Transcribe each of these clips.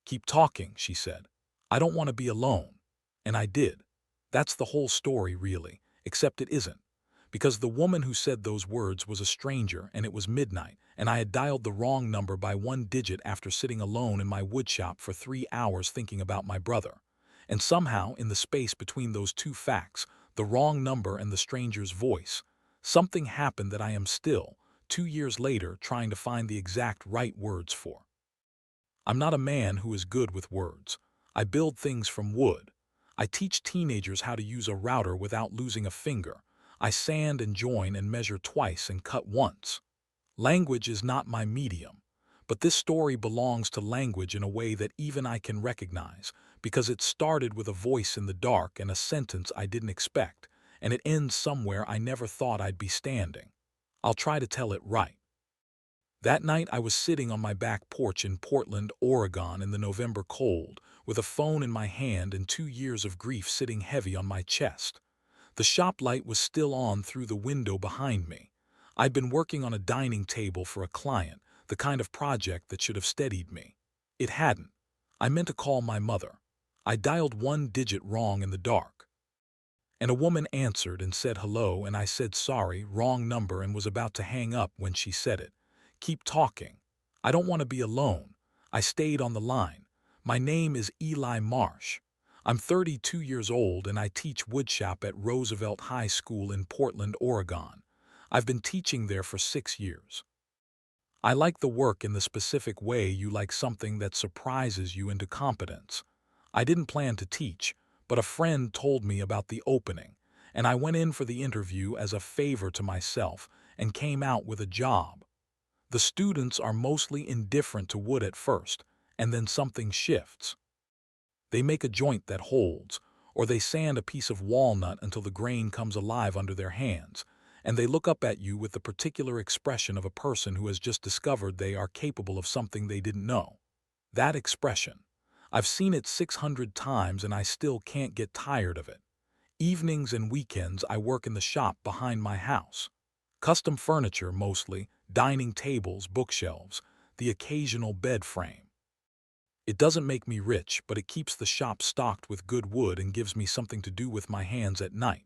"Keep talking," she said. "I don't want to be alone." And I did. That's the whole story, really, except it isn't. Because the woman who said those words was a stranger, and it was midnight, and I had dialed the wrong number by one digit after sitting alone in my woodshop for 3 hours thinking about my brother. And somehow, in the space between those two facts, the wrong number and the stranger's voice, something happened that I am still, 2 years later, trying to find the exact right words for. I'm not a man who is good with words. I build things from wood. I teach teenagers how to use a router without losing a finger. I sand and join and measure twice and cut once. Language is not my medium. But this story belongs to language in a way that even I can recognize, because it started with a voice in the dark and a sentence I didn't expect, and it ends somewhere I never thought I'd be standing. I'll try to tell it right. That night I was sitting on my back porch in Portland, Oregon in the November cold, with a phone in my hand and 2 years of grief sitting heavy on my chest. The shop light was still on through the window behind me. I'd been working on a dining table for a client, the kind of project that should have steadied me. It hadn't. I meant to call my mother. I dialed one digit wrong in the dark. And a woman answered and said hello, and I said sorry, wrong number, and was about to hang up when she said it. "Keep talking. I don't want to be alone." I stayed on the line. "My name is Eli Marsh. I'm 32 years old and I teach woodshop at Roosevelt High School in Portland, Oregon. I've been teaching there for 6 years. I like the work in the specific way you like something that surprises you into competence. I didn't plan to teach, but a friend told me about the opening, and I went in for the interview as a favor to myself and came out with a job. The students are mostly indifferent to wood at first, and then something shifts. They make a joint that holds, or they sand a piece of walnut until the grain comes alive under their hands, and they look up at you with the particular expression of a person who has just discovered they are capable of something they didn't know. That expression. I've seen it 600 times and I still can't get tired of it. Evenings and weekends I work in the shop behind my house. Custom furniture mostly, dining tables, bookshelves, the occasional bed frame. It doesn't make me rich, but it keeps the shop stocked with good wood and gives me something to do with my hands at night.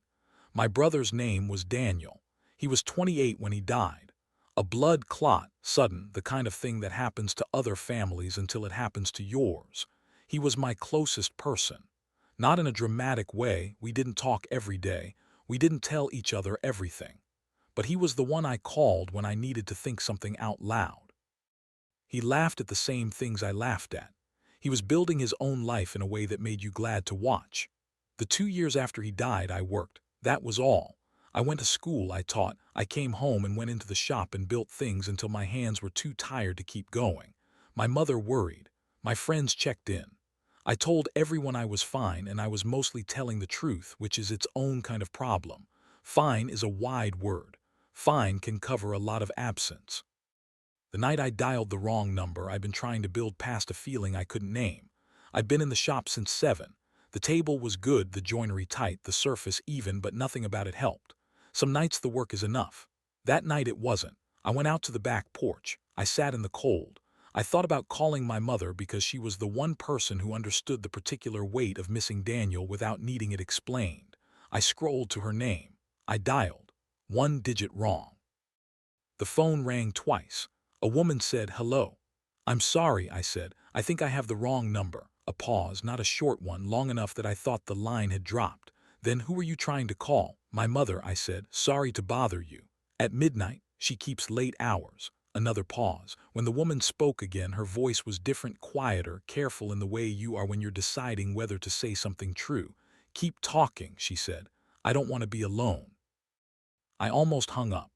My brother's name was Daniel. He was 28 when he died. A blood clot, sudden, the kind of thing that happens to other families until it happens to yours. He was my closest person. Not in a dramatic way, we didn't talk every day, we didn't tell each other everything. But he was the one I called when I needed to think something out loud. He laughed at the same things I laughed at. He was building his own life in a way that made you glad to watch. The 2 years after he died, I worked. That was all. I went to school, I taught, I came home and went into the shop and built things until my hands were too tired to keep going. My mother worried. My friends checked in. I told everyone I was fine, and I was mostly telling the truth, which is its own kind of problem. Fine is a wide word. Fine can cover a lot of absence. The night I dialed the wrong number, I'd been trying to build past a feeling I couldn't name. I'd been in the shop since 7. The table was good, the joinery tight, the surface even, but nothing about it helped. Some nights the work is enough. That night it wasn't. I went out to the back porch. I sat in the cold. I thought about calling my mother because she was the one person who understood the particular weight of missing Daniel without needing it explained. I scrolled to her name. I dialed. One digit wrong. The phone rang twice. A woman said, "Hello." "I'm sorry," I said. "I think I have the wrong number." A pause, not a short one, long enough that I thought the line had dropped. "Then who are you trying to call?" "My mother," I said. "Sorry to bother you." "At midnight? She keeps late hours." Another pause. When the woman spoke again, her voice was different, quieter, careful in the way you are when you're deciding whether to say something true. "Keep talking," she said. "I don't want to be alone." I almost hung up.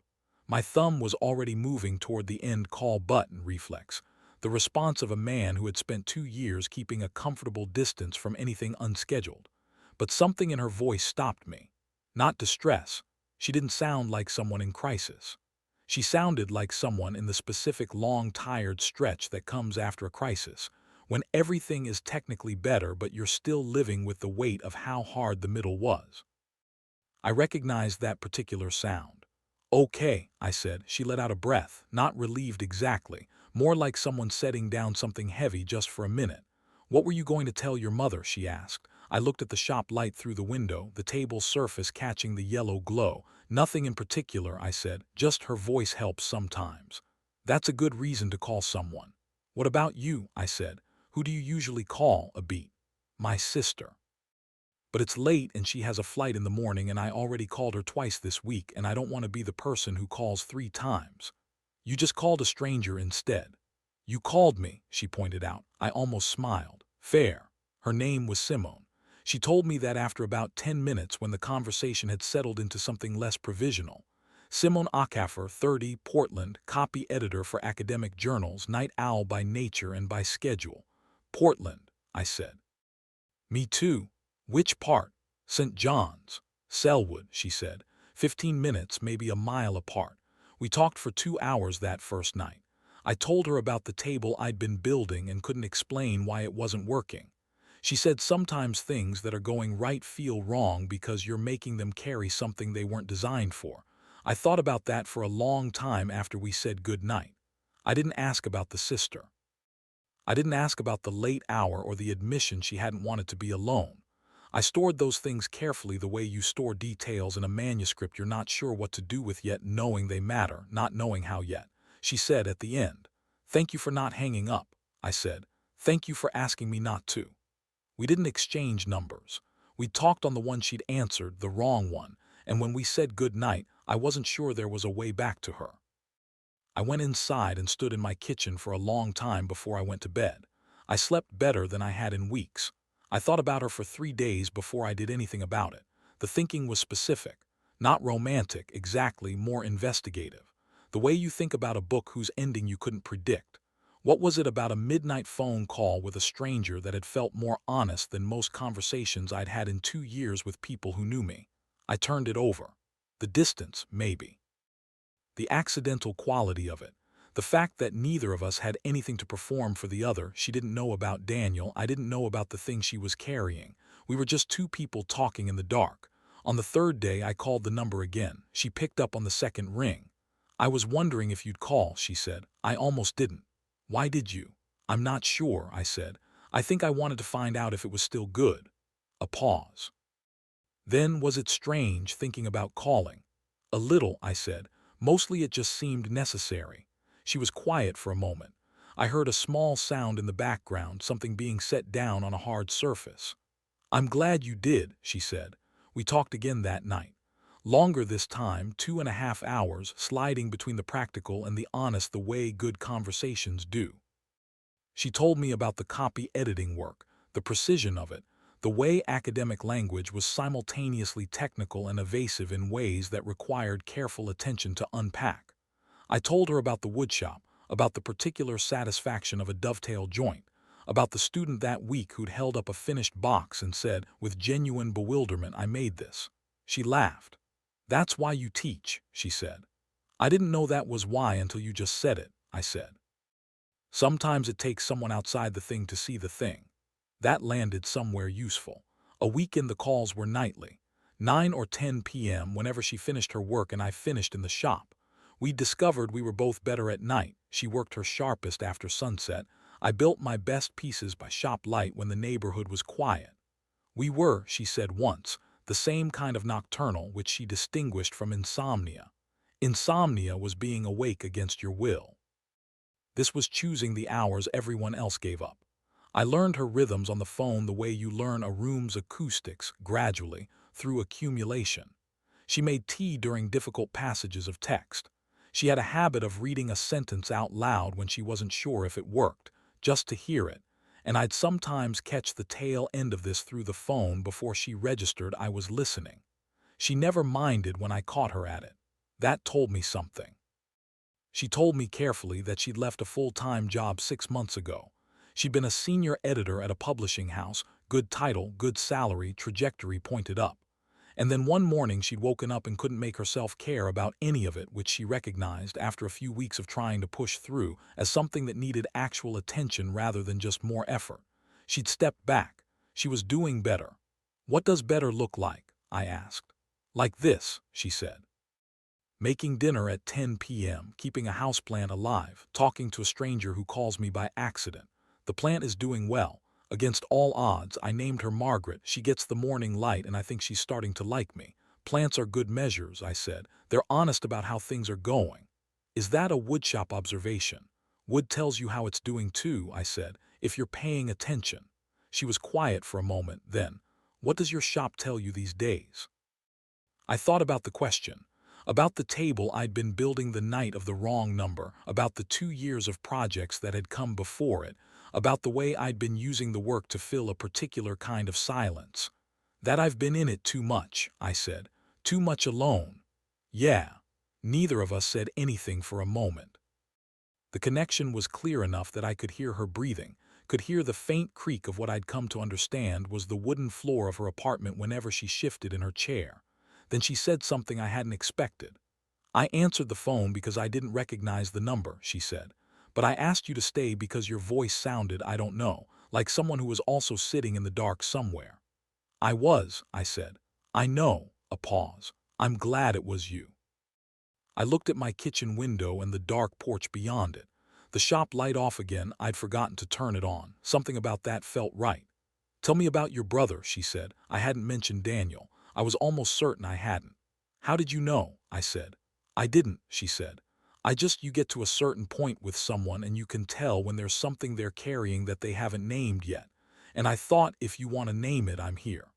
My thumb was already moving toward the end call button reflex, the response of a man who had spent 2 years keeping a comfortable distance from anything unscheduled. But something in her voice stopped me. Not distress. She didn't sound like someone in crisis. She sounded like someone in the specific long, tired stretch that comes after a crisis, when everything is technically better but you're still living with the weight of how hard the middle was. I recognized that particular sound. "Okay," I said. She let out a breath, not relieved exactly, more like someone setting down something heavy just for a minute. "What were you going to tell your mother?" she asked. I looked at the shop light through the window, the table's surface catching the yellow glow. "Nothing in particular," I said, "just her voice helps sometimes." "That's a good reason to call someone." "What about you?" I said. "Who do you usually call a beat?" "My sister. But it's late and she has a flight in the morning and I already called her twice this week and I don't want to be the person who calls 3 times." "You just called a stranger instead." "You called me," she pointed out. I almost smiled. "Fair." Her name was Simone. She told me that after about 10 minutes when the conversation had settled into something less provisional. "Simone Acaffer, 30, Portland, copy editor for academic journals, night owl by nature and by schedule." "Portland," I said. "Me too." "Which part?" "St. John's." "Selwood," she said. 15 minutes, maybe a mile apart. We talked for 2 hours that first night. I told her about the table I'd been building and couldn't explain why it wasn't working. She said sometimes things that are going right feel wrong because you're making them carry something they weren't designed for. I thought about that for a long time after we said good night. I didn't ask about the sister. I didn't ask about the late hour or the admission she hadn't wanted to be alone. I stored those things carefully the way you store details in a manuscript you're not sure what to do with yet knowing they matter, not knowing how yet. She said at the end, "Thank you for not hanging up." I said, "Thank you for asking me not to." We didn't exchange numbers. We talked on the one she'd answered, the wrong one, and when we said good night, I wasn't sure there was a way back to her. I went inside and stood in my kitchen for a long time before I went to bed. I slept better than I had in weeks. I thought about her for 3 days before I did anything about it. The thinking was specific, not romantic, exactly, more investigative. The way you think about a book whose ending you couldn't predict. What was it about a midnight phone call with a stranger that had felt more honest than most conversations I'd had in 2 years with people who knew me? I turned it over. The distance, maybe. The accidental quality of it. The fact that neither of us had anything to perform for the other. She didn't know about Daniel, I didn't know about the thing she was carrying. We were just two people talking in the dark. On the third day I called the number again. She picked up on the second ring. "I was wondering if you'd call," she said. "I almost didn't." "Why did you?" "I'm not sure," I said. "I think I wanted to find out if it was still good." A pause. Then, was it strange thinking about calling? "A little," I said. "Mostly it just seemed necessary." She was quiet for a moment. I heard a small sound in the background, something being set down on a hard surface. "I'm glad you did," she said. We talked again that night. Longer this time, 2.5 hours, sliding between the practical and the honest the way good conversations do. She told me about the copy editing work, the precision of it, the way academic language was simultaneously technical and evasive in ways that required careful attention to unpack. I told her about the woodshop, about the particular satisfaction of a dovetail joint, about the student that week who'd held up a finished box and said, with genuine bewilderment, "I made this." She laughed. "That's why you teach," she said. "I didn't know that was why until you just said it," I said. "Sometimes it takes someone outside the thing to see the thing." That landed somewhere useful. A weekend the calls were nightly. 9 or 10 p.m. whenever she finished her work and I finished in the shop. We discovered we were both better at night. She worked her sharpest after sunset. I built my best pieces by shop light when the neighborhood was quiet. We were, she said once, the same kind of nocturnal which she distinguished from insomnia. Insomnia was being awake against your will. This was choosing the hours everyone else gave up. I learned her rhythms on the phone the way you learn a room's acoustics, gradually, through accumulation. She made tea during difficult passages of text. She had a habit of reading a sentence out loud when she wasn't sure if it worked, just to hear it, and I'd sometimes catch the tail end of this through the phone before she registered I was listening. She never minded when I caught her at it. That told me something. She told me carefully that she'd left a full-time job 6 months ago. She'd been a senior editor at a publishing house, good title, good salary, trajectory pointed up. And then one morning she'd woken up and couldn't make herself care about any of it, which she recognized after a few weeks of trying to push through as something that needed actual attention rather than just more effort. She'd stepped back. She was doing better. "What does better look like?" I asked. "Like this," she said. "Making dinner at 10 p.m., keeping a houseplant alive, talking to a stranger who calls me by accident. The plant is doing well. Against all odds, I named her Margaret. She gets the morning light and I think she's starting to like me. Plants are good measures, I said. They're honest about how things are going. Is that a woodshop observation? Wood tells you how it's doing too, I said, if you're paying attention. She was quiet for a moment, then, what does your shop tell you these days? I thought about the question, about the table I'd been building the night of the wrong number, about the 2 years of projects that had come before it, about the way I'd been using the work to fill a particular kind of silence. That I've been in it too much, I said. Too much alone. Yeah. Neither of us said anything for a moment. The connection was clear enough that I could hear her breathing, could hear the faint creak of what I'd come to understand was the wooden floor of her apartment whenever she shifted in her chair. Then she said something I hadn't expected. I answered the phone because I didn't recognize the number, she said. But I asked you to stay because your voice sounded, I don't know, like someone who was also sitting in the dark somewhere. I was, I said. I know, a pause. I'm glad it was you. I looked at my kitchen window and the dark porch beyond it. The shop light off again, I'd forgotten to turn it on. Something about that felt right. Tell me about your brother, she said. I hadn't mentioned Daniel. I was almost certain I hadn't. How did you know? I said. I didn't, she said. You get to a certain point with someone and you can tell when there's something they're carrying that they haven't named yet. And I thought, if you want to name it, I'm here.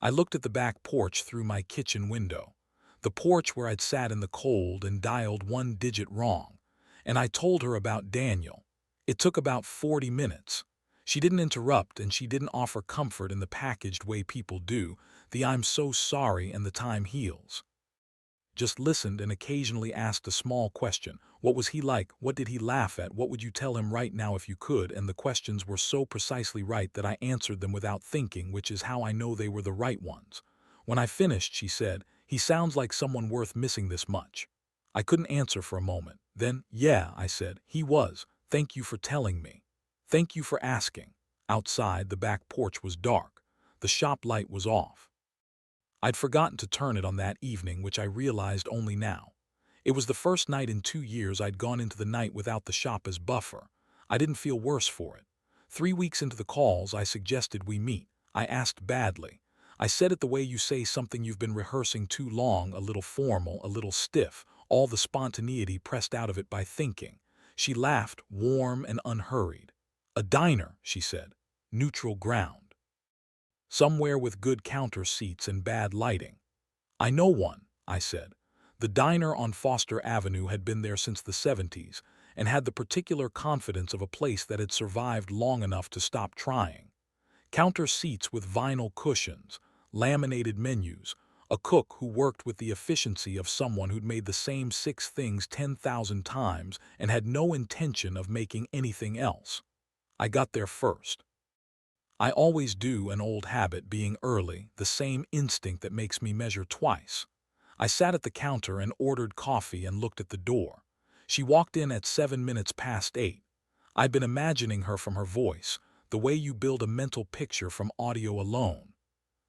I looked at the back porch through my kitchen window. The porch where I'd sat in the cold and dialed one digit wrong. And I told her about Daniel. It took about 40 minutes. She didn't interrupt and she didn't offer comfort in the packaged way people do, the I'm so sorry and the time heals. Just listened and occasionally asked a small question. What was he like? What did he laugh at? What would you tell him right now if you could? And the questions were so precisely right that I answered them without thinking, which is how I know they were the right ones. When I finished, she said, he sounds like someone worth missing this much. I couldn't answer for a moment. Then, yeah, I said, he was. Thank you for telling me. Thank you for asking. Outside, the back porch was dark. The shop light was off. I'd forgotten to turn it on that evening, which I realized only now. It was the first night in 2 years I'd gone into the night without the shop as buffer. I didn't feel worse for it. 3 weeks into the calls, I suggested we meet. I asked badly. I said it the way you say something you've been rehearsing too long, a little formal, a little stiff, all the spontaneity pressed out of it by thinking. She laughed, warm and unhurried. A diner, she said. Neutral ground. Somewhere with good counter seats and bad lighting. I know one, I said. The diner on Foster Avenue had been there since the 70s and had the particular confidence of a place that had survived long enough to stop trying. Counter seats with vinyl cushions, laminated menus, a cook who worked with the efficiency of someone who'd made the same 6 things 10,000 times and had no intention of making anything else. I got there first. I always do, an old habit, being early, the same instinct that makes me measure twice. I sat at the counter and ordered coffee and looked at the door. She walked in at 7 minutes past 8. I'd been imagining her from her voice, the way you build a mental picture from audio alone.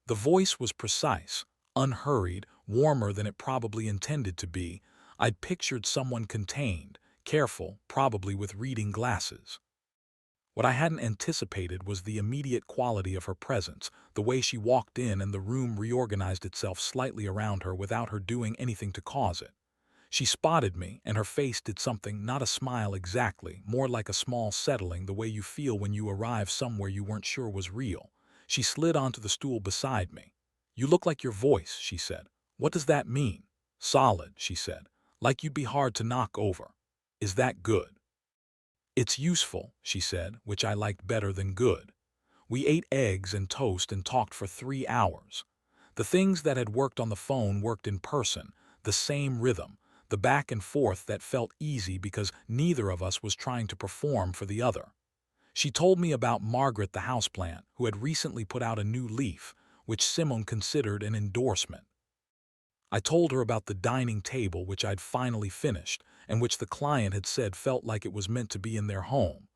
The voice was precise, unhurried, warmer than it probably intended to be. I'd pictured someone contained, careful, probably with reading glasses. What I hadn't anticipated was the immediate quality of her presence, the way she walked in and the room reorganized itself slightly around her without her doing anything to cause it. She spotted me, and her face did something, not a smile exactly, more like a small settling, the way you feel when you arrive somewhere you weren't sure was real. She slid onto the stool beside me. You look like your voice, she said. What does that mean? Solid, she said. Like you'd be hard to knock over. Is that good? It's useful, she said, which I liked better than good. We ate eggs and toast and talked for 3 hours. The things that had worked on the phone worked in person, the same rhythm, the back and forth that felt easy because neither of us was trying to perform for the other. She told me about Margaret the houseplant, who had recently put out a new leaf, which Simone considered an endorsement. I told her about the dining table which I'd finally finished, and which the client had said felt like it was meant to be in their home.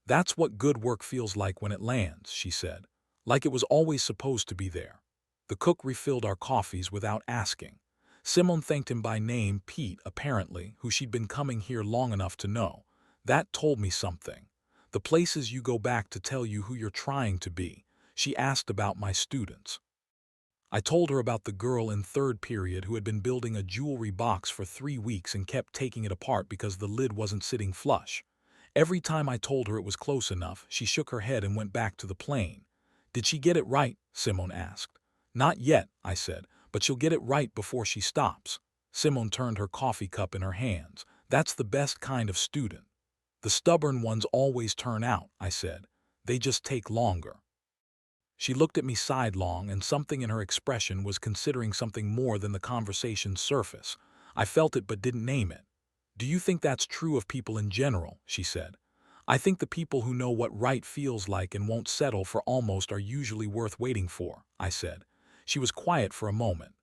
That's what good work feels like when it lands, she said. Like it was always supposed to be there. The cook refilled our coffees without asking. Simone thanked him by name, Pete, apparently, who she'd been coming here long enough to know. That told me something. The places you go back to tell you who you're trying to be. She asked about my students. I told her about the girl in third period who had been building a jewelry box for 3 weeks and kept taking it apart because the lid wasn't sitting flush. Every time I told her it was close enough, she shook her head and went back to the plane. Did she get it right? Simone asked. Not yet, I said, but she'll get it right before she stops. Simone turned her coffee cup in her hands. That's the best kind of student. The stubborn ones always turn out, I said. They just take longer. She looked at me sidelong, and something in her expression was considering something more than the conversation's surface. I felt it but didn't name it. Do you think that's true of people in general? She said. I think the people who know what right feels like and won't settle for almost are usually worth waiting for, I said. She was quiet for a moment.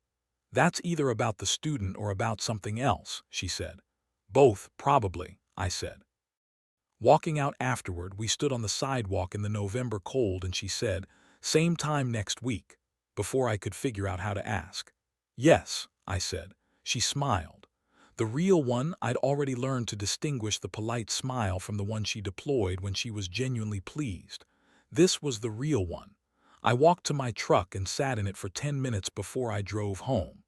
That's either about the student or about something else, she said. Both, probably, I said. Walking out afterward, we stood on the sidewalk in the November cold and she said, same time next week, before I could figure out how to ask. Yes, I said. She smiled. The real one. I'd already learned to distinguish the polite smile from the one she deployed when she was genuinely pleased. This was the real one. I walked to my truck and sat in it for 10 minutes before I drove home.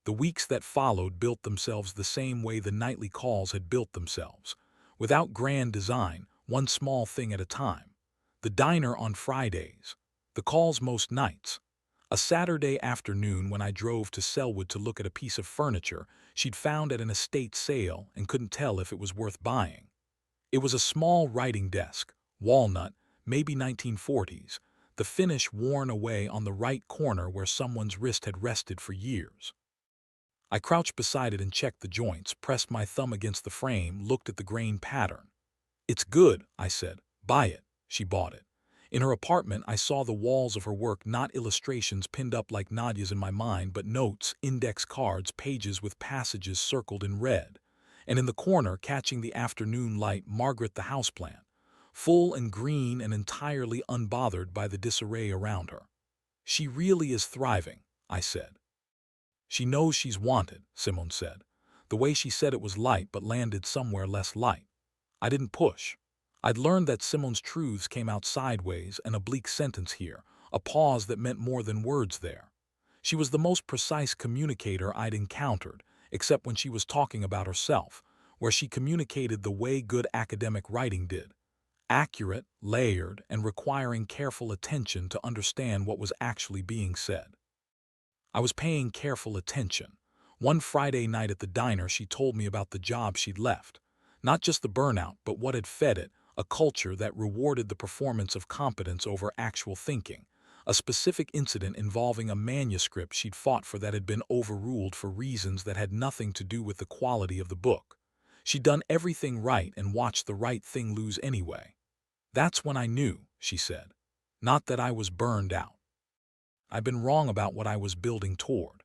The weeks that followed built themselves the same way the nightly calls had built themselves, without grand design, one small thing at a time. The diner on Fridays, the calls most nights. A Saturday afternoon when I drove to Selwood to look at a piece of furniture she'd found at an estate sale and couldn't tell if it was worth buying. It was a small writing desk, walnut, maybe 1940s, the finish worn away on the right corner where someone's wrist had rested for years. I crouched beside it and checked the joints, pressed my thumb against the frame, looked at the grain pattern. It's good, I said. Buy it. She bought it. In her apartment, I saw the walls of her work, not illustrations pinned up like Nadia's in my mind, but notes, index cards, pages with passages circled in red. And in the corner, catching the afternoon light, Margaret the houseplant, full and green and entirely unbothered by the disarray around her. She really is thriving, I said. She knows she's wanted, Simone said. The way she said it was light but landed somewhere less light. I didn't push. I'd learned that Simone's truths came out sideways, an oblique sentence here, a pause that meant more than words there. She was the most precise communicator I'd encountered, except when she was talking about herself, where she communicated the way good academic writing did. Accurate, layered, and requiring careful attention to understand what was actually being said. I was paying careful attention. One Friday night at the diner, she told me about the job she'd left. Not just the burnout, but what had fed it, a culture that rewarded the performance of competence over actual thinking. A specific incident involving a manuscript she'd fought for that had been overruled for reasons that had nothing to do with the quality of the book. She'd done everything right and watched the right thing lose anyway. That's when I knew, she said. Not that I was burned out. I'd been wrong about what I was building toward.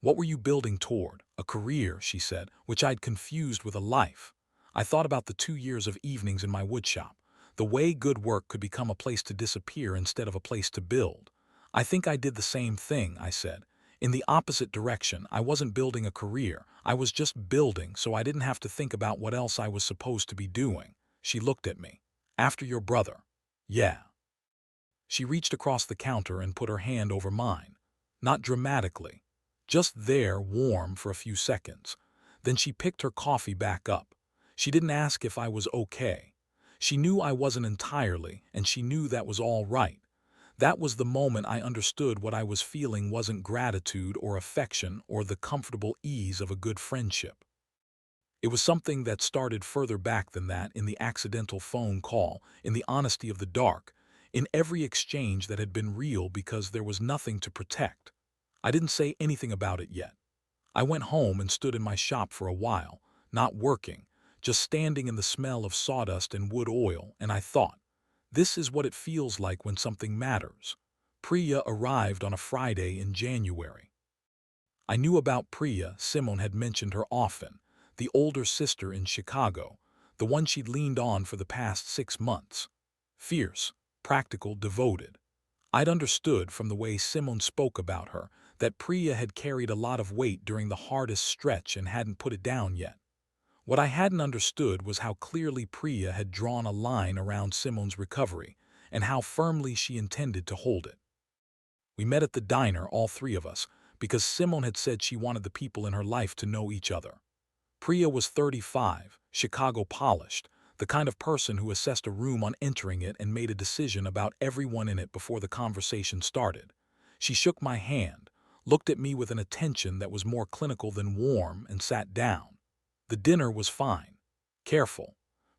What were you building toward? A career, she said, which I'd confused with a life. I thought about the 2 years of evenings in my woodshop, the way good work could become a place to disappear instead of a place to build. I think I did the same thing, I said. In the opposite direction. I wasn't building a career. I was just building so I didn't have to think about what else I was supposed to be doing. She looked at me. After your brother. Yeah. She reached across the counter and put her hand over mine. Not dramatically. Just there, warm for a few seconds. Then she picked her coffee back up. She didn't ask if I was okay. She knew I wasn't entirely, and she knew that was all right. That was the moment I understood what I was feeling wasn't gratitude or affection or the comfortable ease of a good friendship. It was something that started further back than that, in the accidental phone call, in the honesty of the dark, in every exchange that had been real because there was nothing to protect. I didn't say anything about it yet. I went home and stood in my shop for a while, not working, just standing in the smell of sawdust and wood oil, and I thought, this is what it feels like when something matters. Priya arrived on a Friday in January. I knew about Priya. Simone had mentioned her often, the older sister in Chicago, the one she'd leaned on for the past 6 months. Fierce, practical, devoted. I'd understood from the way Simone spoke about her that Priya had carried a lot of weight during the hardest stretch and hadn't put it down yet. What I hadn't understood was how clearly Priya had drawn a line around Simon's recovery and how firmly she intended to hold it. We met at the diner, all three of us, because Simone had said she wanted the people in her life to know each other. Priya was 35, Chicago polished, the kind of person who assessed a room on entering it and made a decision about everyone in it before the conversation started. She shook my hand, looked at me with an attention that was more clinical than warm, and sat down. The dinner was fine. Careful.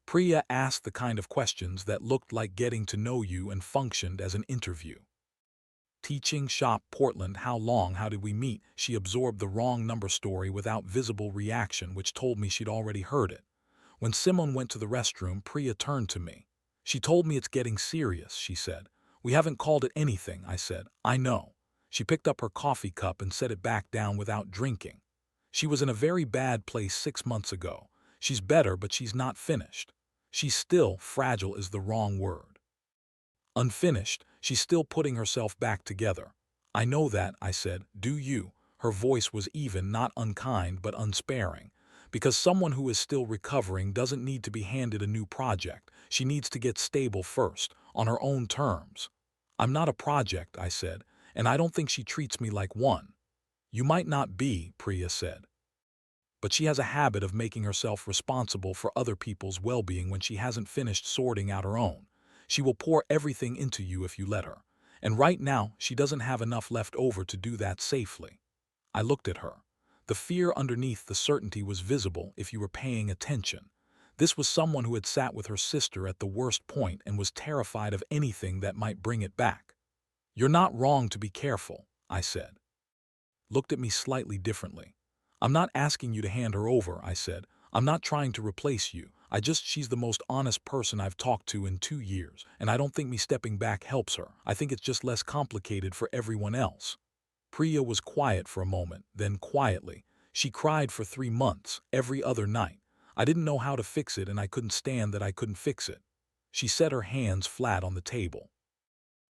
Priya asked the kind of questions that looked like getting to know you and functioned as an interview. Teaching shop Portland, how long, how did we meet? She absorbed the wrong number story without visible reaction, which told me she'd already heard it. When Simone went to the restroom, Priya turned to me. She told me it's getting serious, she said. We haven't called it anything, I said. I know. She picked up her coffee cup and set it back down without drinking. She was in a very bad place 6 months ago. She's better, but she's not finished. She's still, fragile is the wrong word. Unfinished, she's still putting herself back together. I know that, I said. Do you? Her voice was even, not unkind, but unsparing. Because someone who is still recovering doesn't need to be handed a new project. She needs to get stable first, on her own terms. I'm not a project, I said, and I don't think she treats me like one. You might not be, Priya said. But she has a habit of making herself responsible for other people's well-being when she hasn't finished sorting out her own. She will pour everything into you if you let her. And right now, she doesn't have enough left over to do that safely. I looked at her. The fear underneath the certainty was visible if you were paying attention. This was someone who had sat with her sister at the worst point and was terrified of anything that might bring it back. You're not wrong to be careful, I said. Looked at me slightly differently. I'm not asking you to hand her over, I said. I'm not trying to replace you. She's the most honest person I've talked to in 2 years, and I don't think me stepping back helps her. I think it's just less complicated for everyone else. Priya was quiet for a moment, then quietly. She cried for 3 months, every other night. I didn't know how to fix it, and I couldn't stand that I couldn't fix it. She set her hands flat on the table.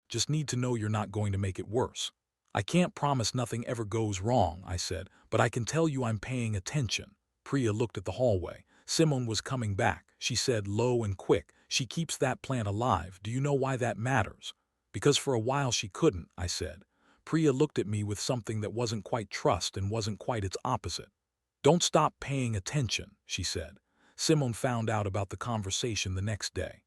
Just need to know you're not going to make it worse. I can't promise nothing ever goes wrong, I said, but I can tell you I'm paying attention. Priya looked at the hallway. Simone was coming back. She said low and quick, she keeps that plant alive. Do you know why that matters? Because for a while she couldn't, I said. Priya looked at me with something that wasn't quite trust and wasn't quite its opposite. Don't stop paying attention, she said. Simone found out about the conversation the next day.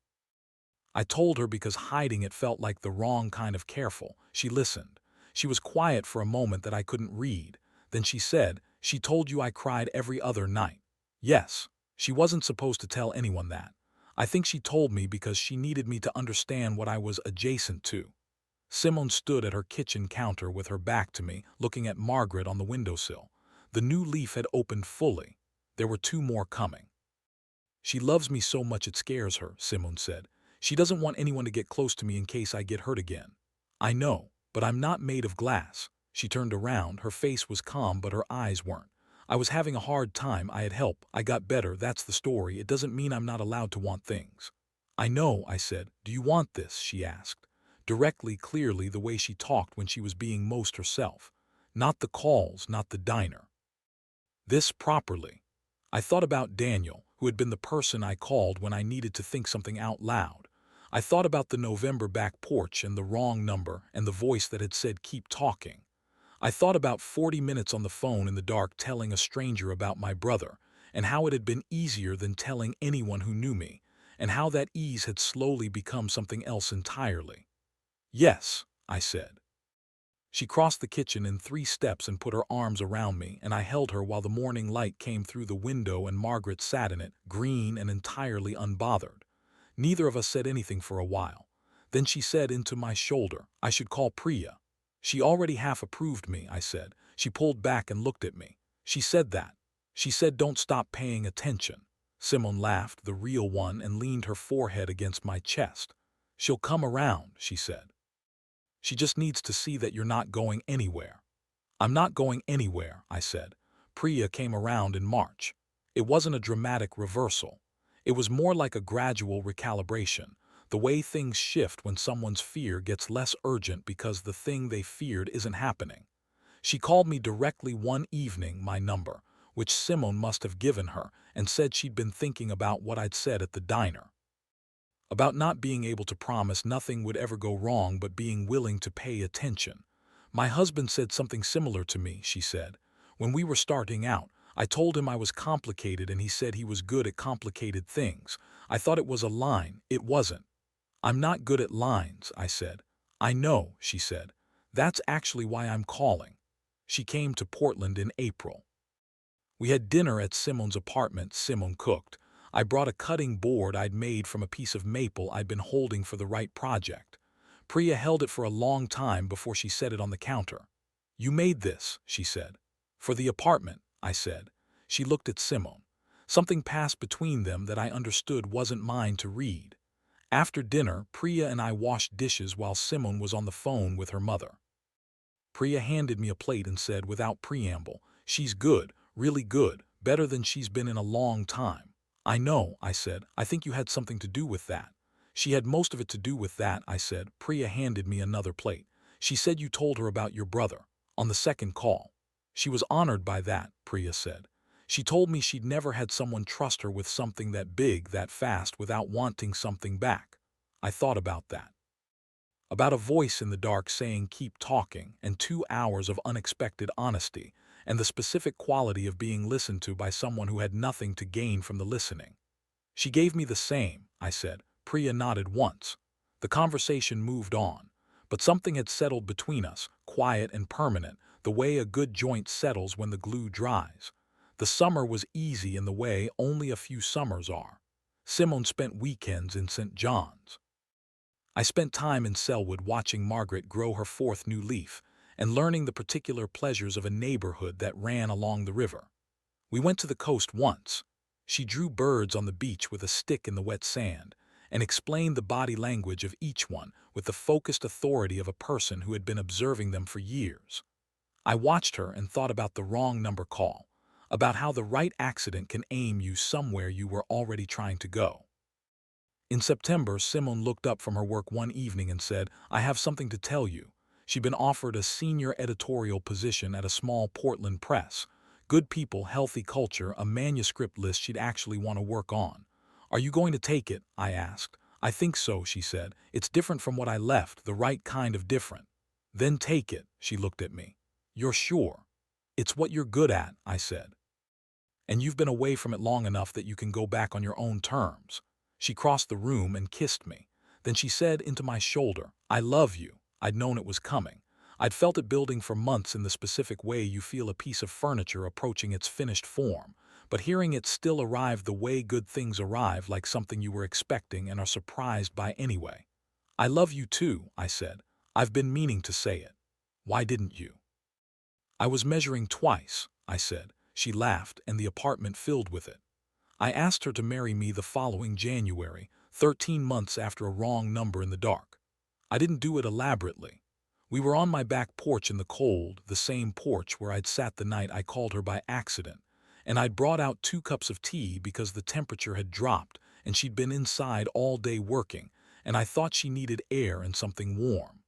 I told her because hiding it felt like the wrong kind of careful. She listened. She was quiet for a moment that I couldn't read. Then she said, she told you I cried every other night. Yes, she wasn't supposed to tell anyone that. I think she told me because she needed me to understand what I was adjacent to. Simone stood at her kitchen counter with her back to me, looking at Margaret on the windowsill. The new leaf had opened fully. There were 2 more coming. She loves me so much it scares her, Simone said. She doesn't want anyone to get close to me in case I get hurt again. I know, but I'm not made of glass. She turned around. Her face was calm, but her eyes weren't. I was having a hard time. I had help. I got better. That's the story. It doesn't mean I'm not allowed to want things. I know, I said. Do you want this? She asked. Directly, clearly, the way she talked when she was being most herself. Not the calls, not the diner. This properly. I thought about Daniel, who had been the person I called when I needed to think something out loud. I thought about the November back porch and the wrong number and the voice that had said keep talking. I thought about 40 minutes on the phone in the dark telling a stranger about my brother and how it had been easier than telling anyone who knew me and how that ease had slowly become something else entirely. Yes, I said. She crossed the kitchen in 3 steps and put her arms around me, and I held her while the morning light came through the window and Margaret sat in it, green and entirely unbothered. Neither of us said anything for a while. Then she said into my shoulder, I should call Priya. She already half approved me, I said. She pulled back and looked at me. She said that. She said don't stop paying attention. Simone laughed, the real one, and leaned her forehead against my chest. She'll come around, she said. She just needs to see that you're not going anywhere. I'm not going anywhere, I said. Priya came around in March. It wasn't a dramatic reversal. It was more like a gradual recalibration, the way things shift when someone's fear gets less urgent because the thing they feared isn't happening. She called me directly one evening, my number. which Simone must have given her, and said she'd been thinking about what I'd said at the diner. About not being able to promise nothing would ever go wrong but being willing to pay attention. My husband said something similar to me, she said. When we were starting out, I told him I was complicated and he said he was good at complicated things. I thought it was a line. It wasn't. I'm not good at lines, I said. I know, she said. That's actually why I'm calling. She came to Portland in April. We had dinner at Simone's apartment. Simone cooked. I brought a cutting board I'd made from a piece of maple I'd been holding for the right project. Priya held it for a long time before she set it on the counter. You made this, she said. For the apartment, I said. She looked at Simone. Something passed between them that I understood wasn't mine to read. After dinner, Priya and I washed dishes while Simone was on the phone with her mother. Priya handed me a plate and said without preamble, she's good, really good, better than she's been in a long time. I know, I said. I think you had something to do with that. She had most of it to do with that, I said. Priya handed me another plate. She said you told her about your brother, on the second call. She was honored by that, Priya said. She told me she'd never had someone trust her with something that big that fast without wanting something back. I thought about that. About a voice in the dark saying keep talking, and 2 hours of unexpected honesty, and the specific quality of being listened to by someone who had nothing to gain from the listening. She gave me the same, I said. Priya nodded once. The conversation moved on, but something had settled between us, quiet and permanent, the way a good joint settles when the glue dries. The summer was easy in the way only a few summers are. Simone spent weekends in St. John's. I spent time in Selwood watching Margaret grow her fourth new leaf and learning the particular pleasures of a neighborhood that ran along the river. We went to the coast once. She drew birds on the beach with a stick in the wet sand and explained the body language of each one with the focused authority of a person who had been observing them for years. I watched her and thought about the wrong number call, about how the right accident can aim you somewhere you were already trying to go. In September, Simone looked up from her work one evening and said, I have something to tell you. She'd been offered a senior editorial position at a small Portland press. Good people, healthy culture, a manuscript list she'd actually want to work on. Are you going to take it? I asked. I think so, she said. It's different from what I left, the right kind of different. Then take it, she looked at me. You're sure? It's what you're good at, I said. And you've been away from it long enough that you can go back on your own terms. She crossed the room and kissed me. Then she said into my shoulder, I love you. I'd known it was coming. I'd felt it building for months in the specific way you feel a piece of furniture approaching its finished form, but hearing it still arrive the way good things arrive, like something you were expecting and are surprised by anyway. I love you too, I said. I've been meaning to say it. Why didn't you? I was measuring twice, I said. She laughed, and the apartment filled with it. I asked her to marry me the following January, 13 months after a wrong number in the dark. I didn't do it elaborately. We were on my back porch in the cold, the same porch where I'd sat the night I called her by accident, and I'd brought out 2 cups of tea because the temperature had dropped and she'd been inside all day working, and I thought she needed air and something warm.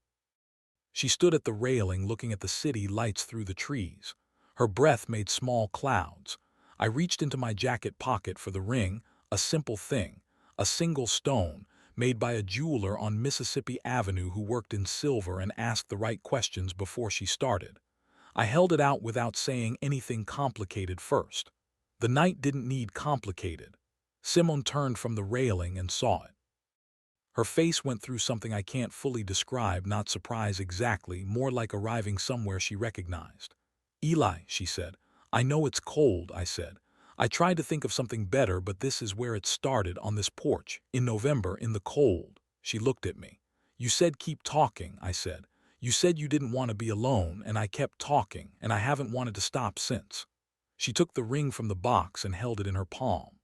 She stood at the railing looking at the city lights through the trees. Her breath made small clouds. I reached into my jacket pocket for the ring, a simple thing, a single stone, made by a jeweler on Mississippi Avenue who worked in silver and asked the right questions before she started. I held it out without saying anything complicated first. The night didn't need complicated. Simone turned from the railing and saw it. Her face went through something I can't fully describe, not surprise exactly, more like arriving somewhere she recognized. Eli, she said. I know it's cold, I said. I tried to think of something better, but this is where it started, on this porch, in November, in the cold. She looked at me. You said keep talking, I said. You said you didn't want to be alone, and I kept talking, and I haven't wanted to stop since. She took the ring from the box and held it in her palm.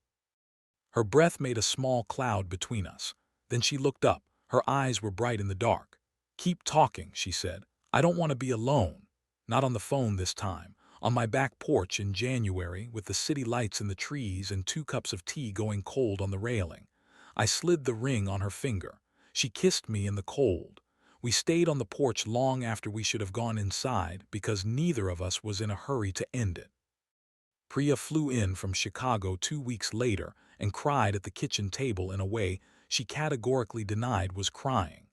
Her breath made a small cloud between us. Then she looked up. Her eyes were bright in the dark. Keep talking, she said. I don't want to be alone. Not on the phone this time. On my back porch in January, with the city lights in the trees and 2 cups of tea going cold on the railing. I slid the ring on her finger. She kissed me in the cold. We stayed on the porch long after we should have gone inside because neither of us was in a hurry to end it. Priya flew in from Chicago 2 weeks later and cried at the kitchen table in a way she categorically denied was crying.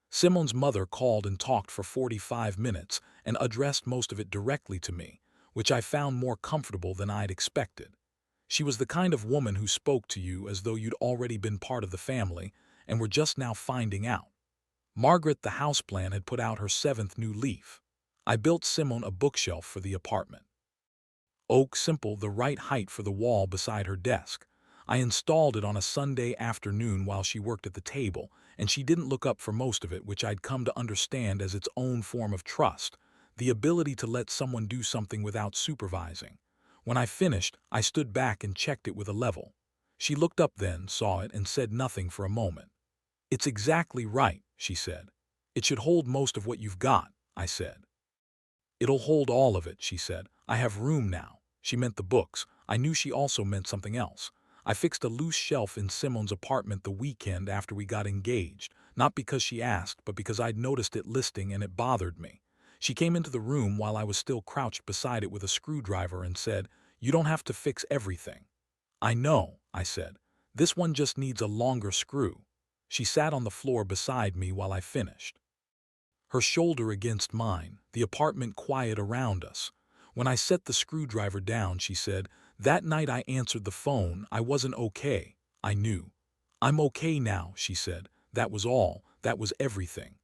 Simone's mother called and talked for 45 minutes and addressed most of it directly to me, which I found more comfortable than I'd expected. She was the kind of woman who spoke to you as though you'd already been part of the family and were just now finding out. Margaret, the houseplant, had put out her seventh new leaf. I built Simone a bookshelf for the apartment. Oak simple, the right height for the wall beside her desk. I installed it on a Sunday afternoon while she worked at the table, and she didn't look up for most of it, which I'd come to understand as its own form of trust, the ability to let someone do something without supervising. When I finished, I stood back and checked it with a level. She looked up then, saw it, and said nothing for a moment. "It's exactly right," she said. "It should hold most of what you've got," I said. "It'll hold all of it," she said. "I have room now." She meant the books. I knew she also meant something else. I fixed a loose shelf in Simone's apartment the weekend after we got engaged, not because she asked, but because I'd noticed it listing and it bothered me. She came into the room while I was still crouched beside it with a screwdriver and said, "You don't have to fix everything." "I know," I said. "This one just needs a longer screw." She sat on the floor beside me while I finished, her shoulder against mine, the apartment quiet around us. When I set the screwdriver down, she said, "That night I answered the phone, I wasn't okay. I knew." "I'm okay now," she said. "That was all. That was everything."